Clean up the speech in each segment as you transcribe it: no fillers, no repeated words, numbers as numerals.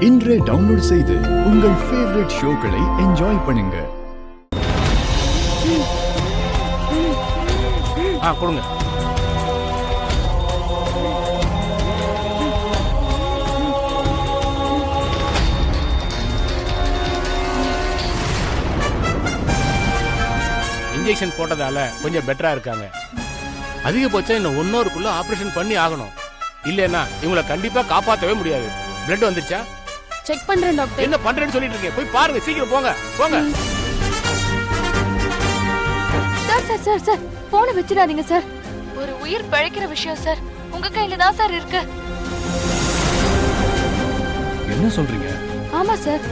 இன்றே டவுன்லோட் செய்து உங்கள் ஃபேவரட் ஷோக்களை என்ஜாய் பண்ணுங்க. கொடுங்க. இன்ஜெக்ஷன் போட்டதால கொஞ்சம் பெட்டரா இருக்காங்க. அதிகபட்சம் இன்னும் 1 ஹவருக்குள்ள ஆபரேஷன் பண்ணி ஆகணும். இல்லைன்னா இவங்களை கண்டிப்பா காப்பாற்றவே முடியாது. பிளட் வந்துருச்சா? செக் பண்றேன் டாக்டர். என்ன பண்றேன்னு சொல்லிட்டு இருக்கேன், போய் பாருங்க, சீக்கிரம் போங்க போங்க. சார் சார் சார் சார் போனை வச்சிடாதீங்க சார். ஒரு உயிர் பிழைக்கிற விஷயம் சார், உங்க கையில தான் சார் இருக்கு. என்ன சொல்றீங்க? ஆமா சார்,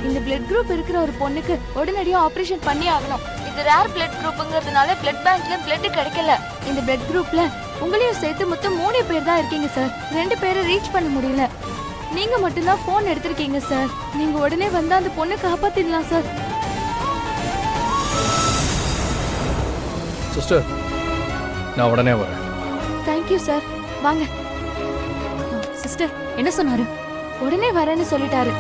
இந்த பிளட் குரூப் இருக்கிற ஒரு பொண்ணுக்கு உடனடியா ஆபரேஷன் பண்ணி ஆகணும். இது ரேர் பிளட் குரூப்ங்கிறதுனால பிளட் பேங்க்ல பிளட் கிடைக்கல. இந்த பிளட் குரூப்ல உங்களையும் சேர்த்து மொத்தம் 3 பேர் தான் இருக்கீங்க சார். 2 பேரை ரீச் பண்ண முடியல. நீங்க மட்டும்தான் போன் எடுத்திருக்கீங்க சார். நீங்க உடனே வந்து அந்த பொண்ணை காப்பாத்திடலாம் சார். சிஸ்டர், நான் உடனே வரேன். Thank you sir. வாங்க. சிஸ்டர் என்ன சொன்னாரு? உடனே வரேன்னு சொல்லிட்டாரு.